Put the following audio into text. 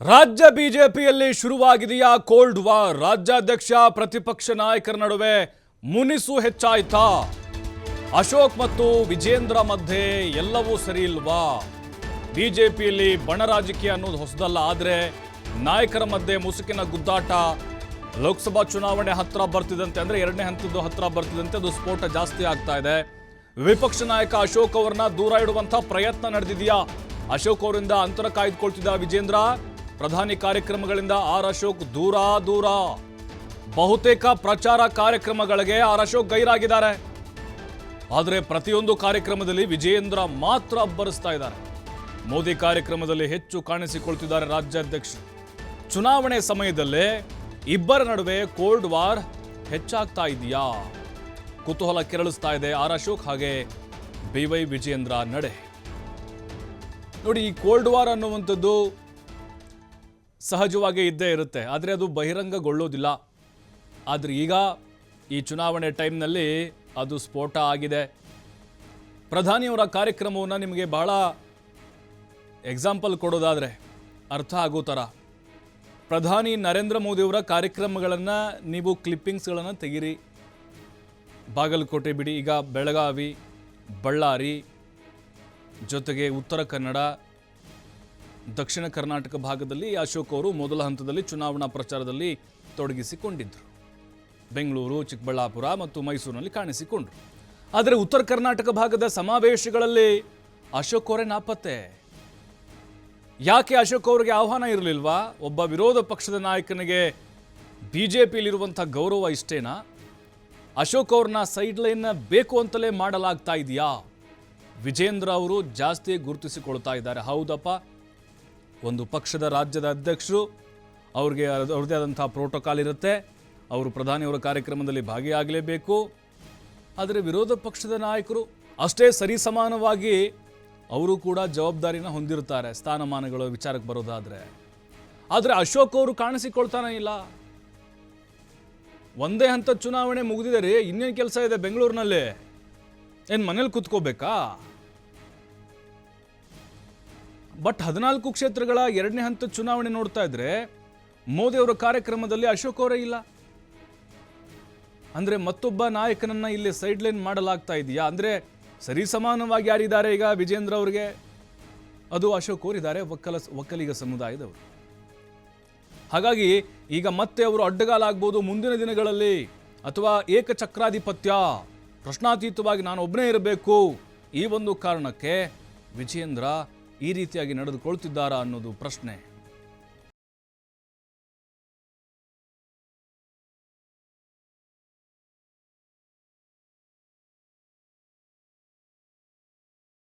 ರಾಜ್ಯ ಬಿಜೆಪಿಯಲ್ಲಿ ಶುರುವಾಗಿದೆಯಾ cold war. ರಾಜ್ಯಾಧ್ಯಕ್ಷ ಪ್ರತಿಪಕ್ಷ ನಾಯಕರ ನಡುವೆ ಮುನಿಸು ಹೆಚ್ಚಾಯ್ತಾ? ಅಶೋಕ್ ಮತ್ತು ವಿಜೇಂದ್ರ ಮಧ್ಯೆ ಎಲ್ಲವೂ ಸರಿ ಇಲ್ವಾ? ಬಿಜೆಪಿಯಲ್ಲಿ ಬಣ ರಾಜಕೀಯ ಅನ್ನೋದು ಹೊಸದಲ್ಲ, ಆದರೆ ನಾಯಕರ ಮಧ್ಯೆ ಮುಸುಕಿನ ಗುದ್ದಾಟ. ಲೋಕಸಭಾ ಚುನಾವಣೆ ಹತ್ರ ಬರ್ತಿದಂತೆ, ಅಂದ್ರೆ ಎರಡನೇ ಹಂತದ್ದು ಹತ್ರ ಬರ್ತಿದಂತೆ ಅದು ಸ್ಫೋಟ ಜಾಸ್ತಿ ಆಗ್ತಾ ಇದೆ. ವಿಪಕ್ಷ ನಾಯಕ ಅಶೋಕ್ ಅವರನ್ನ ದೂರ ಇಡುವಂತ ಪ್ರಯತ್ನ ನಡೆದಿದೆಯಾ? ಅಶೋಕ್ ಅವರಿಂದ ಅಂತರ ಕಾಯ್ದುಕೊಳ್ತಿದ್ದ ವಿಜೇಂದ್ರ, ಪ್ರಧಾನಿ ಕಾರ್ಯಕ್ರಮಗಳಿಂದ ಆರ್ ಅಶೋಕ್ ದೂರ. ಬಹುತೇಕ ಪ್ರಚಾರ ಕಾರ್ಯಕ್ರಮಗಳಿಗೆ ಆರ್ ಅಶೋಕ್ ಗೈರಾಗಿದ್ದಾರೆ. ಆದರೆ ಪ್ರತಿಯೊಂದು ಕಾರ್ಯಕ್ರಮದಲ್ಲಿ ವಿಜೇಂದ್ರ ಮಾತ್ರ ಅಬ್ಬರಿಸ್ತಾ ಇದ್ದಾರೆ. ಮೋದಿ ಕಾರ್ಯಕ್ರಮದಲ್ಲಿ ಹೆಚ್ಚು ಕಾಣಿಸಿಕೊಳ್ತಿದ್ದಾರೆ ರಾಜ್ಯಾಧ್ಯಕ್ಷರು. ಚುನಾವಣೆ ಸಮಯದಲ್ಲೇ ಇಬ್ಬರ ನಡುವೆ ಕೋಲ್ಡ್ ವಾರ್ ಹೆಚ್ಚಾಗ್ತಾ ಇದೆಯಾ? ಕುತೂಹಲ ಕೆರಳಿಸ್ತಾ ಇದೆ ಆರ್ ಅಶೋಕ್ ಹಾಗೆ BY ವಿಜೇಂದ್ರ ನಡೆ. ನೋಡಿ, ಈ ಕೋಲ್ಡ್ ವಾರ್ ಅನ್ನುವಂಥದ್ದು ಸಹಜವಾಗಿ ಇದ್ದೇ ಇರುತ್ತೆ, ಆದರೆ ಅದು ಬಹಿರಂಗಗೊಳ್ಳೋದಿಲ್ಲ. ಆದರೆ ಈಗ ಈ ಚುನಾವಣೆ ಟೈಮ್ನಲ್ಲಿ ಅದು ಸ್ಫೋಟ ಆಗಿದೆ. ಪ್ರಧಾನಿಯವರ ಕಾರ್ಯಕ್ರಮವನ್ನು ನಿಮಗೆ ಬಹಳ ಎಕ್ಸಾಂಪಲ್ ಕೊಡೋದಾದರೆ ಅರ್ಥ ಆಗೋ ಥರ, ಪ್ರಧಾನಿ ನರೇಂದ್ರ ಮೋದಿಯವರ ಕಾರ್ಯಕ್ರಮಗಳನ್ನು ನೀವು ಕ್ಲಿಪ್ಪಿಂಗ್ಸ್ಗಳನ್ನು ತೆಗೀರಿ. ಬಾಗಲಕೋಟೆ ಬಿಡಿ, ಈಗ ಬೆಳಗಾವಿ, ಬಳ್ಳಾರಿ, ಜೊತೆಗೆ ಉತ್ತರ ಕನ್ನಡ, ದಕ್ಷಿಣ ಕರ್ನಾಟಕ ಭಾಗದಲ್ಲಿ ಅಶೋಕ್ ಅವರು ಮೊದಲ ಹಂತದಲ್ಲಿ ಚುನಾವಣಾ ಪ್ರಚಾರದಲ್ಲಿ ತೊಡಗಿಸಿಕೊಂಡಿದ್ದರು. ಬೆಂಗಳೂರು, ಚಿಕ್ಕಬಳ್ಳಾಪುರ ಮತ್ತು ಮೈಸೂರಿನಲ್ಲಿ ಕಾಣಿಸಿಕೊಂಡರು. ಆದರೆ ಉತ್ತರ ಕರ್ನಾಟಕ ಭಾಗದ ಸಮಾವೇಶಗಳಲ್ಲಿ ಅಶೋಕ್ ಅವರೇ ನಾಪತ್ತೆ. ಯಾಕೆ ಅಶೋಕ್ ಅವರಿಗೆ ಆಹ್ವಾನ ಇರಲಿಲ್ವಾ? ಒಬ್ಬ ವಿರೋಧ ಪಕ್ಷದ ನಾಯಕನಿಗೆ ಬಿಜೆಪಿಯಲ್ಲಿರುವಂಥ ಗೌರವ ಇಷ್ಟೇನಾ? ಅಶೋಕ್ ಅವ್ರನ್ನ ಸೈಡ್ ಲೈನ್ ಬೇಕು ಅಂತಲೇ ಮಾಡಲಾಗ್ತಾ ಇದೆಯಾ? ವಿಜೇಂದ್ರ ಅವರು ಜಾಸ್ತಿ ಗುರುತಿಸಿಕೊಳ್ತಾ ಇದ್ದಾರೆ. ಹೌದಪ್ಪ, ಒಂದು ಪಕ್ಷದ ರಾಜ್ಯದ ಅಧ್ಯಕ್ಷರು, ಅವ್ರಿಗೆ ಅವ್ರದ್ದೇ ಆದಂಥ ಪ್ರೋಟೋಕಾಲ್ ಇರುತ್ತೆ, ಅವರು ಪ್ರಧಾನಿಯವರ ಕಾರ್ಯಕ್ರಮದಲ್ಲಿ ಭಾಗಿಯಾಗಲೇಬೇಕು. ಆದರೆ ವಿರೋಧ ಪಕ್ಷದ ನಾಯಕರು ಅಷ್ಟೇ ಸರಿಸಮಾನವಾಗಿ ಅವರು ಕೂಡ ಜವಾಬ್ದಾರಿನ ಹೊಂದಿರ್ತಾರೆ ಸ್ಥಾನಮಾನಗಳ ವಿಚಾರಕ್ಕೆ ಬರೋದಾದರೆ. ಆದರೆ ಅಶೋಕ್ ಅವರು ಕಾಣಿಸಿಕೊಳ್ತಾನೆ ಇಲ್ಲ. ಒಂದೇ ಹಂತ ಚುನಾವಣೆ ಮುಗಿದಿದೆ ರೀ, ಇನ್ನೇನು ಕೆಲಸ ಇದೆ ಬೆಂಗಳೂರಿನಲ್ಲಿ? ಏನು ಮನೇಲಿ ಕೂತ್ಕೋಬೇಕಾ? ಬಟ್ 14 ಕ್ಷೇತ್ರಗಳ ಎರಡನೇ ಹಂತದ ಚುನಾವಣೆ ನೋಡ್ತಾ ಇದ್ರೆ ಮೋದಿ ಅವರ ಕಾರ್ಯಕ್ರಮದಲ್ಲಿ ಅಶೋಕ್ ಅವರೇ ಇಲ್ಲ. ಅಂದ್ರೆ ಮತ್ತೊಬ್ಬ ನಾಯಕನನ್ನ ಇಲ್ಲಿ ಸೈಡ್ ಲೈನ್ ಮಾಡಲಾಗ್ತಾ ಇದೆಯಾ? ಅಂದ್ರೆ ಸರಿಸಮಾನವಾಗಿ ಯಾರಿದ್ದಾರೆ ಈಗ ವಿಜೇಂದ್ರ ಅವರಿಗೆ? ಅದು ಅಶೋಕ್ ಅವರು ಇದ್ದಾರೆ, ಒಕ್ಕಲಿಗ ಸಮುದಾಯದವರು. ಹಾಗಾಗಿ ಈಗ ಮತ್ತೆ ಅವರು ಅಡ್ಡಗಾಲಾಗ್ಬೋದು ಮುಂದಿನ ದಿನಗಳಲ್ಲಿ, ಅಥವಾ ಏಕಚಕ್ರಾಧಿಪತ್ಯ, ಪ್ರಶ್ನಾತೀತವಾಗಿ ನಾನು ಒಬ್ಬನೇ ಇರಬೇಕು, ಈ ಒಂದು ಕಾರಣಕ್ಕೆ ವಿಜೇಂದ್ರ ಈ ರೀತಿಯಾಗಿ ನಡೆದುಕೊಳ್ತಿದ್ದಾರಾ ಅನ್ನೋದು ಪ್ರಶ್ನೆ.